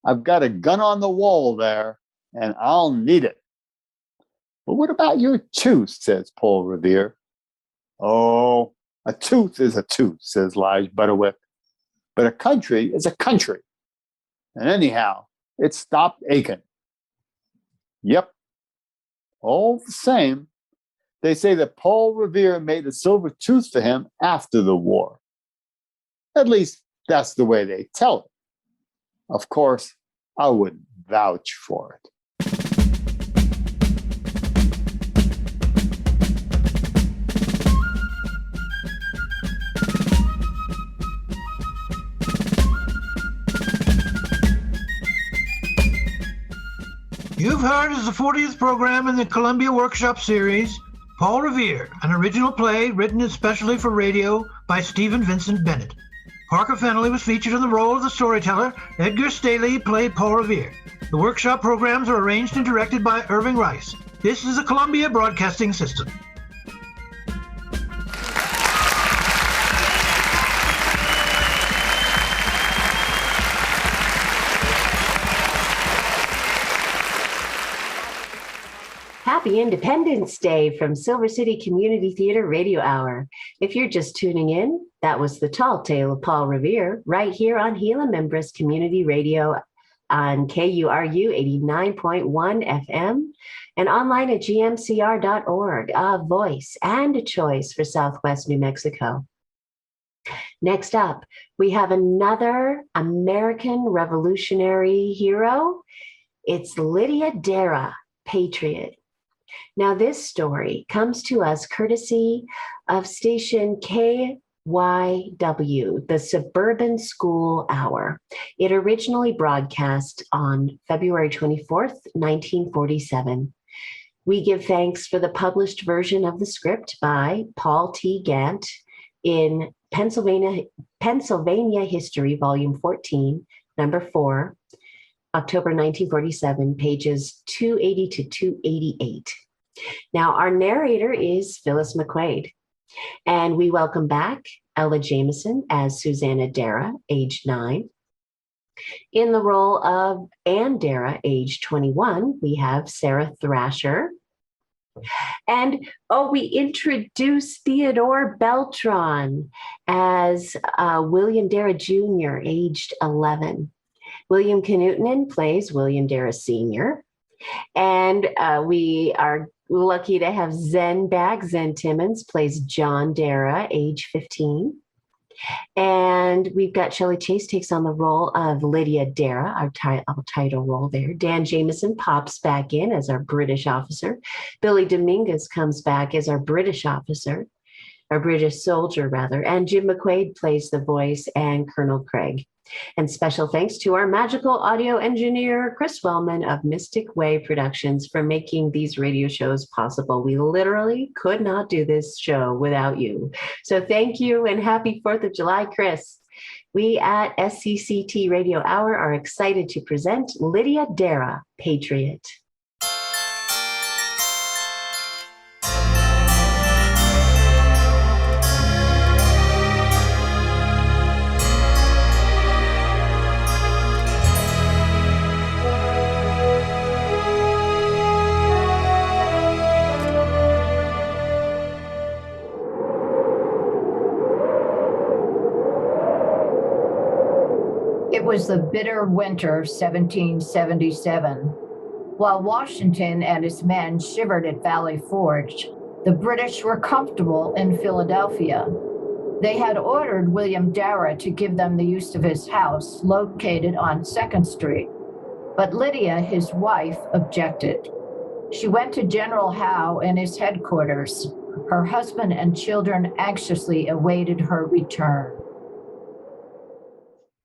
I've got a gun on the wall there, and I'll need it. But what about your tooth, says Paul Revere. Oh, a tooth is a tooth, says Lige Butterwick. But a country is a country. And anyhow, it stopped aching. Yep. All the same, they say that Paul Revere made a silver tooth for him after the war. At least that's the way they tell it. Of course, I wouldn't vouch for it. You've heard as the 40th program in the Columbia Workshop series, Paul Revere, an original play written especially for radio by Stephen Vincent Bennett. Parker Fennelly was featured in the role of the storyteller. Edgar Staley played Paul Revere. The workshop programs are arranged and directed by Irving Rice. This is the Columbia Broadcasting System. Happy Independence Day from Silver City Community Theater Radio Hour. If you're just tuning in, that was the tall tale of Paul Revere right here on Gila Membris Community Radio on KURU 89.1 FM and online at gmcr.org, a voice and a choice for Southwest New Mexico. Next up, we have another American revolutionary hero. It's Lydia Dara, Patriot. Now, this story comes to us courtesy of station KYW, the Suburban School Hour. It originally broadcast on February 24th, 1947. We give thanks for the published version of the script by Paul T. Gant in Pennsylvania History, Volume 14, Number 4, October 1947, pages 280 to 288. Now, our narrator is Phyllis McQuaid, and we welcome back Ella Jameson as Susanna Dara, age 9. In the role of Anne Dara, age 21, we have Sarah Thrasher. And we introduced Theodore Beltran as William Darrah Jr., aged 11. William Knutinen plays William Darrah Sr. And we are lucky to have Zen back. Zen Timmons plays John Darrah, age 15. And we've got Shelley Chase takes on the role of Lydia Darrah, our title role there. Dan Jameson pops back in as our British officer. Billy Dominguez comes back as our British officer, or British soldier rather. And Jim McQuaid plays the voice and Colonel Craig. And special thanks to our magical audio engineer, Chris Wellman of Mystic Way Productions, for making these radio shows possible. We literally could not do this show without you. So thank you and happy 4th of July, Chris. We at SCCT Radio Hour are excited to present Lydia Darrah, Patriot. It was the bitter winter of 1777. While Washington and his men shivered at Valley Forge, the British were comfortable in Philadelphia. They had ordered William Darrah to give them the use of his house located on 2nd Street. But Lydia, his wife, objected. She went to General Howe in his headquarters. Her husband and children anxiously awaited her return.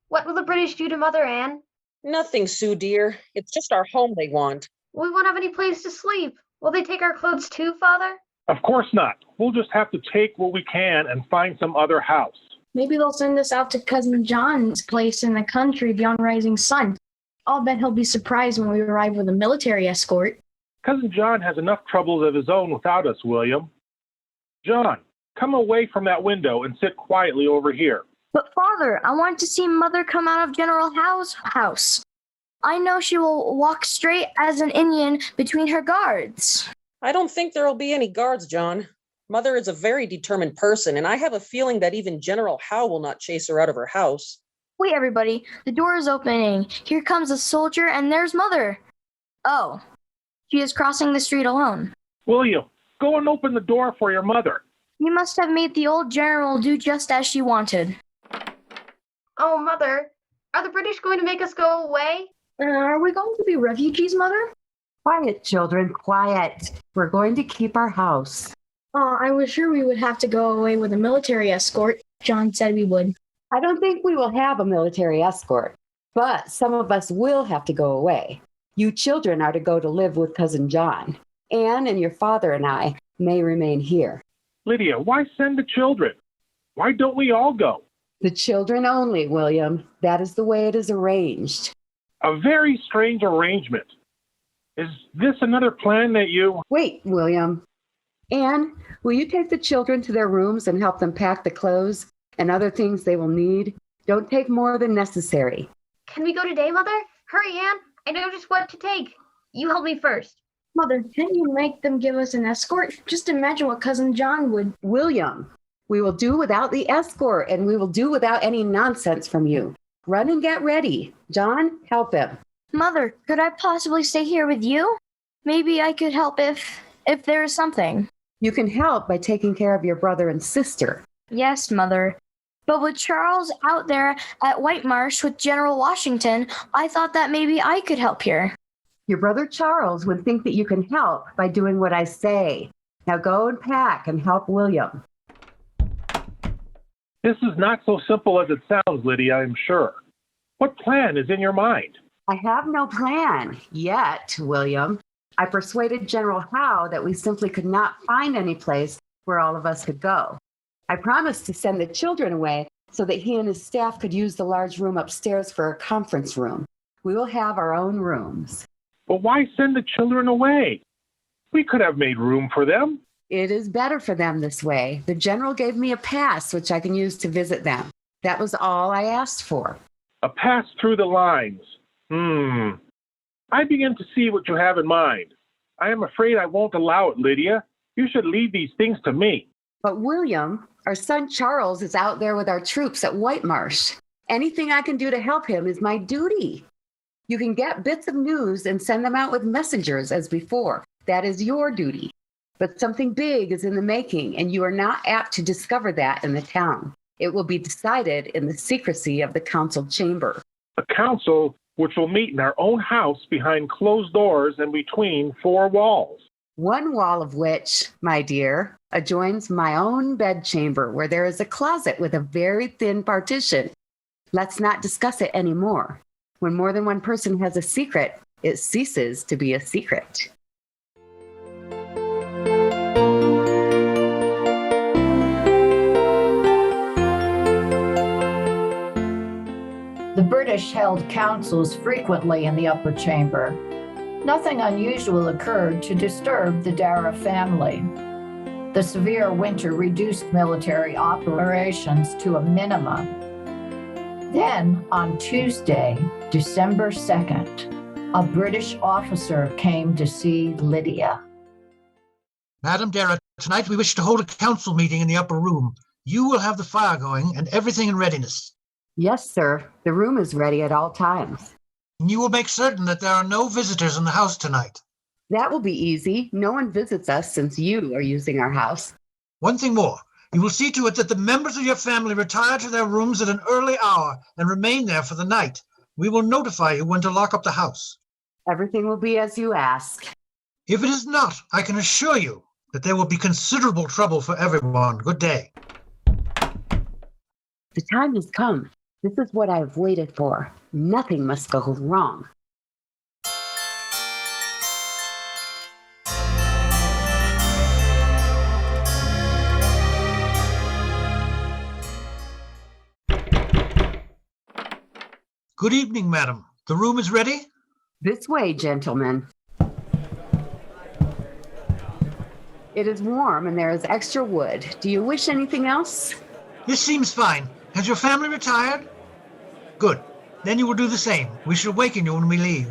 What will the British do to Mother Ann? Nothing, Sue dear. It's just our home they want. We won't have any place to sleep. Will they take our clothes too, Father? Of course not. We'll just have to take what we can and find some other house. Maybe they'll send us out to Cousin John's place in the country beyond Rising Sun. I'll bet he'll be surprised when we arrive with a military escort. Cousin John has enough troubles of his own without us, William. John, come away from that window and sit quietly over here. But Father, I want to see Mother come out of General Howe's house. I know she will walk straight as an Indian between her guards. I don't think there'll be any guards, John. Mother is a very determined person, and I have a feeling that even General Howe will not chase her out of her house. Wait, everybody. The door is opening. Here comes a soldier, and there's Mother. Oh, she is crossing the street alone. William, go and open the door for your mother. You must have made the old general do just as she wanted. Oh, Mother, are the British going to make us go away? Are we going to be refugees, Mother? Quiet, children, quiet. We're going to keep our house. I was sure we would have to go away with a military escort. John said we would. I don't think we will have a military escort, but some of us will have to go away. You children are to go to live with Cousin John. Anne and your father and I may remain here. Lydia, why send the children? Why don't we all go? The children only, William. That is the way it is arranged. A very strange arrangement. Is this another plan that you... Wait, William. Anne, will you take the children to their rooms and help them pack the clothes and other things they will need? Don't take more than necessary. Can we go today, Mother? Hurry, Anne. I know just what to take. You help me first. Mother, can't you make them give us an escort? Just imagine what Cousin John would... William, we will do without the escort, and we will do without any nonsense from you. Run and get ready. John, help him. Mother, could I possibly stay here with you? Maybe I could help if there is something. You can help by taking care of your brother and sister. Yes, Mother. But with Charles out there at White Marsh with General Washington, I thought that maybe I could help here. Your brother Charles would think that you can help by doing what I say. Now go and pack and help William. This is not so simple as it sounds, Lydia, I'm sure. What plan is in your mind? I have no plan yet, William. I persuaded General Howe that we simply could not find any place where all of us could go. I promised to send the children away so that he and his staff could use the large room upstairs for a conference room. We will have our own rooms. But why send the children away? We could have made room for them. It is better for them this way. The general gave me a pass which I can use to visit them. That was all I asked for. A pass through the lines. I begin to see what you have in mind. I am afraid I won't allow it, Lydia. You should leave these things to me. But William, our son Charles is out there with our troops at White Marsh. Anything I can do to help him is my duty. You can get bits of news and send them out with messengers as before. That is your duty. But something big is in the making, and you are not apt to discover that in the town. It will be decided in the secrecy of the council chamber. A council which will meet in our own house behind closed doors and between four walls. One wall of which, my dear, adjoins my own bedchamber, where there is a closet with a very thin partition. Let's not discuss it anymore. When more than one person has a secret, it ceases to be a secret. The British held councils frequently in the upper chamber. Nothing unusual occurred to disturb the Dara family. The severe winter reduced military operations to a minimum. Then, on Tuesday, December 2nd, a British officer came to see Lydia. Madam Dara, tonight we wish to hold a council meeting in the upper room. You will have the fire going and everything in readiness. Yes, sir. The room is ready at all times. You will make certain that there are no visitors in the house tonight. That will be easy. No one visits us since you are using our house. One thing more. You will see to it that the members of your family retire to their rooms at an early hour and remain there for the night. We will notify you when to lock up the house. Everything will be as you ask. If it is not, I can assure you that there will be considerable trouble for everyone. Good day. The time has come. This is what I have waited for. Nothing must go wrong. Good evening, madam. The room is ready? This way, gentlemen. It is warm and there is extra wood. Do you wish anything else? This seems fine. Has your family retired? Good. Then you will do the same. We shall waken you when we leave.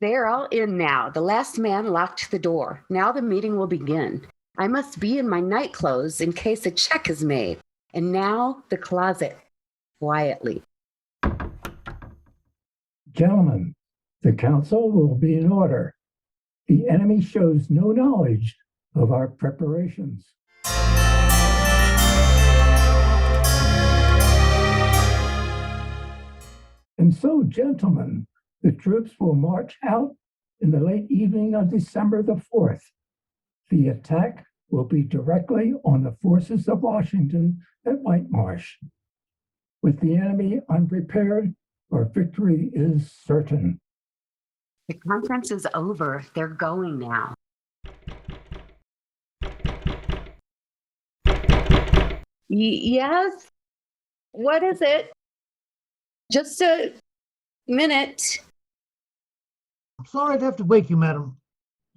They are all in now. The last man locked the door. Now the meeting will begin. I must be in my night clothes in case a check is made. And now the closet. Quietly. Gentlemen, the council will be in order. The enemy shows no knowledge of our preparations. And so, gentlemen, the troops will march out in the late evening of December the 4th. The attack will be directly on the forces of Washington at White Marsh. With the enemy unprepared, our victory is certain. The conference is over. They're going now. Yes? What is it? Just a minute. I'm sorry to have to wake you, madam.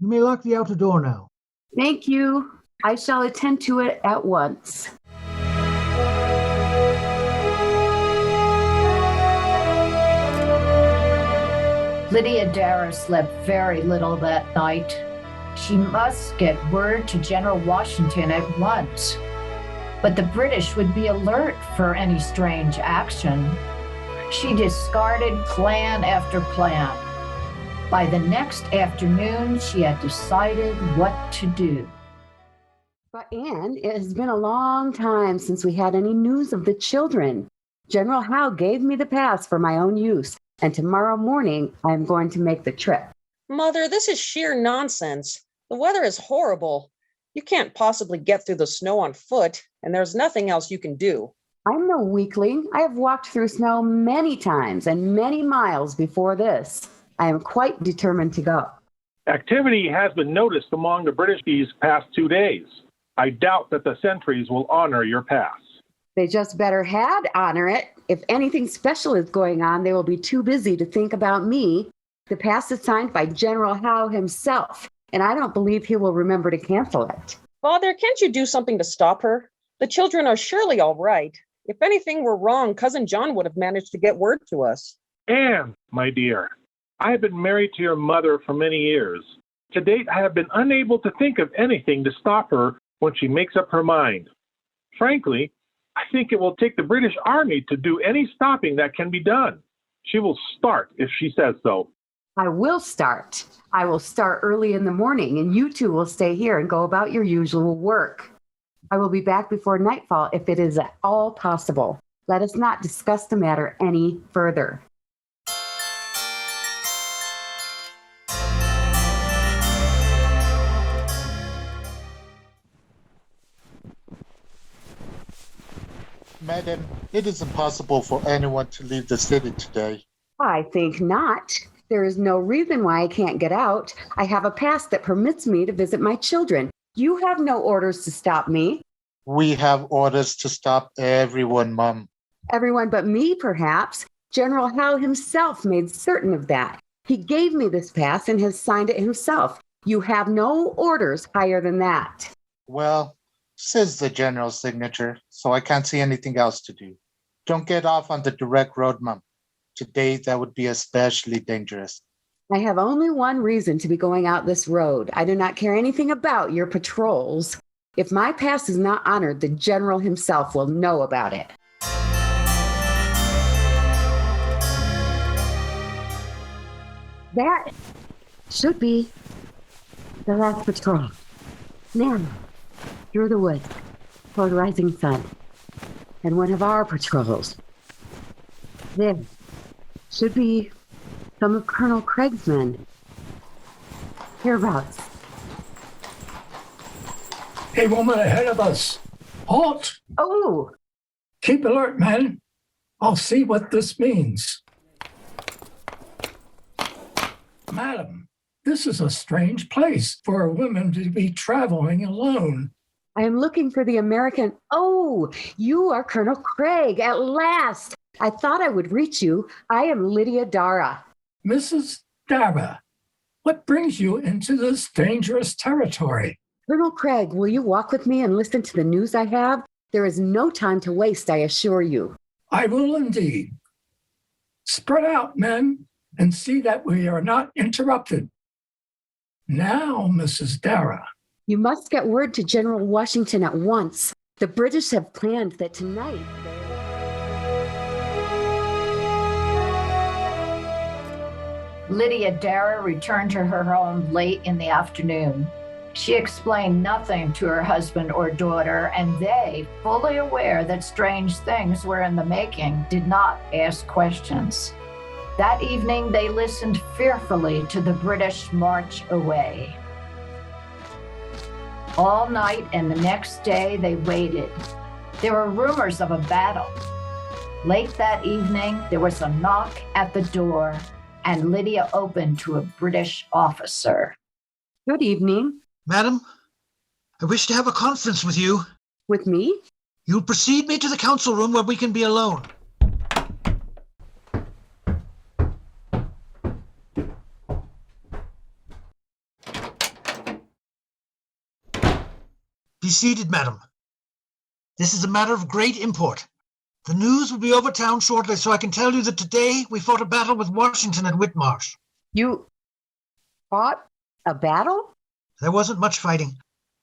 You may lock the outer door now. Thank you. I shall attend to it at once. Lydia Dara slept very little that night. She must get word to General Washington at once. But the British would be alert for any strange action. She discarded plan after plan. By the next afternoon, she had decided what to do. But Anne, it has been a long time since we had any news of the children. General Howe gave me the pass for my own use, and tomorrow morning I am going to make the trip. Mother, this is sheer nonsense. The weather is horrible. You can't possibly get through the snow on foot, and there's nothing else you can do. I'm no weakling. I have walked through snow many times and many miles before this. I am quite determined to go. Activity has been noticed among the British these past 2 days. I doubt that the sentries will honor your pass. They just better had honor it. If anything special is going on, they will be too busy to think about me. The pass is signed by General Howe himself, and I don't believe he will remember to cancel it. Father, can't you do something to stop her? The children are surely all right. If anything were wrong, Cousin John would have managed to get word to us. Anne, my dear, I have been married to your mother for many years. To date, I have been unable to think of anything to stop her when she makes up her mind. Frankly, I think it will take the British Army to do any stopping that can be done. She will start if she says so. I will start. I will start early in the morning, and you two will stay here and go about your usual work. I will be back before nightfall if it is at all possible. Let us not discuss the matter any further. Madam, it is impossible for anyone to leave the city today. I think not. There is no reason why I can't get out. I have a pass that permits me to visit my children. You have no orders to stop me. We have orders to stop everyone, Mum. Everyone but me, perhaps. General Howe himself made certain of that. He gave me this pass and has signed it himself. You have no orders higher than that. Well, says the general's signature, so I can't see anything else to do. Don't get off on the direct road, Mum. Today, that would be especially dangerous. I have only one reason to be going out this road. I do not care anything about your patrols. If my pass is not honored, the general himself will know about it. That should be the last patrol. Now, through the woods, toward rising sun, and one of our patrols. There should be some of Colonel Craig's men. Hereabouts. A woman ahead of us. Halt! Oh! Keep alert, men. I'll see what this means. Madam, this is a strange place for a woman to be traveling alone. I am looking for the American. Oh, you are Colonel Craig, at last. I thought I would reach you. I am Lydia Dara. Mrs. Dara, what brings you into this dangerous territory? Colonel Craig, will you walk with me and listen to the news I have? There is no time to waste, I assure you. I will indeed. Spread out, men, and see that we are not interrupted. Now, Mrs. Dara. You must get word to General Washington at once. The British have planned that tonight. Lydia Dara returned to her home late in the afternoon. She explained nothing to her husband or daughter, and they, fully aware that strange things were in the making, did not ask questions. That evening, they listened fearfully to the British march away. All night and the next day, they waited. There were rumors of a battle. Late that evening, there was a knock at the door, and Lydia opened to a British officer. Good evening. Madam, I wish to have a conference with you. With me? You'll precede me to the council room where we can be alone. Be seated, madam. This is a matter of great import. The news will be over town shortly, so I can tell you that today we fought a battle with Washington at Whitmarsh. You fought a battle? There wasn't much fighting.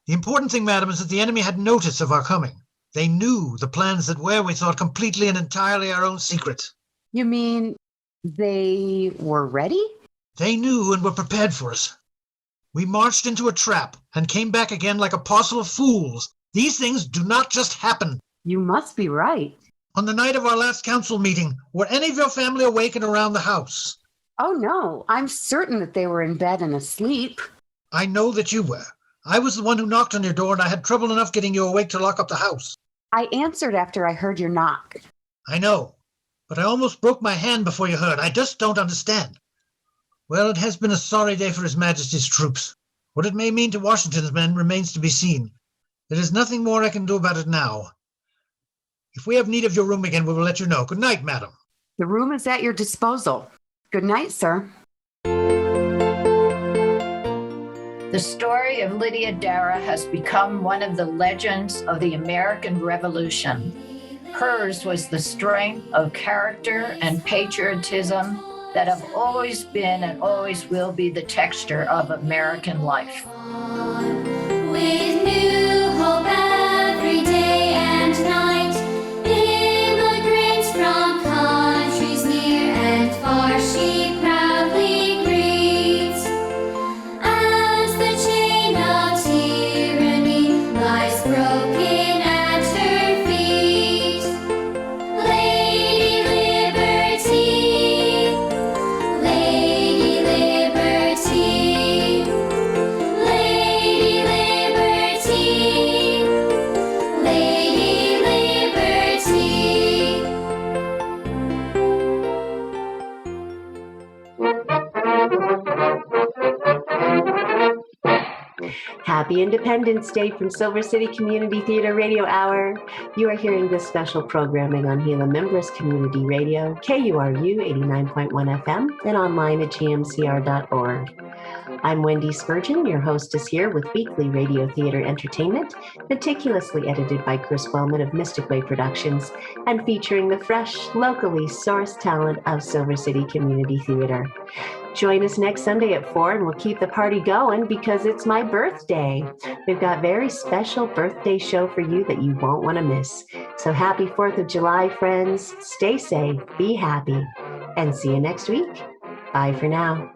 The important thing, madam, is that the enemy had notice of our coming. They knew the plans that were, we thought, completely and entirely our own secret. You mean they were ready? They knew and were prepared for us. We marched into a trap and came back again like a parcel of fools. These things do not just happen. You must be right. On the night of our last council meeting, were any of your family awake and around the house? Oh, no. I'm certain that they were in bed and asleep. I know that you were. I was the one who knocked on your door, and I had trouble enough getting you awake to lock up the house. I answered after I heard your knock. I know, but I almost broke my hand before you heard. I just don't understand. Well, it has been a sorry day for His Majesty's troops. What it may mean to Washington's men remains to be seen. There is nothing more I can do about it now. If we have need of your room again, we will let you know. Good night, madam. The room is at your disposal. Good night, sir. The story of Lydia Dara has become one of the legends of the American Revolution. Hers was the strength of character and patriotism that have always been and always will be the texture of American life. With new hope every day and night, immigrants from countries near and far she proudly greets. As the chain of tyranny lies broken at her feet, Lady Liberty, Lady Liberty, Lady Liberty, Lady Liberty. Happy Independence Day from Silver City Community Theater Radio Hour. You are hearing this special programming on Gila Members Community Radio, KURU 89.1 FM, and online at gmcr.org. I'm Wendy Spurgeon, your hostess here with weekly radio theater entertainment, meticulously edited by Chris Wellman of Mystic Way Productions, and featuring the fresh, locally sourced talent of Silver City Community Theater. Join us next Sunday at 4 and we'll keep the party going because it's my birthday. We've got a very special birthday show for you that you won't want to miss. So happy 4th of July, friends. Stay safe, be happy, and see you next week. Bye for now.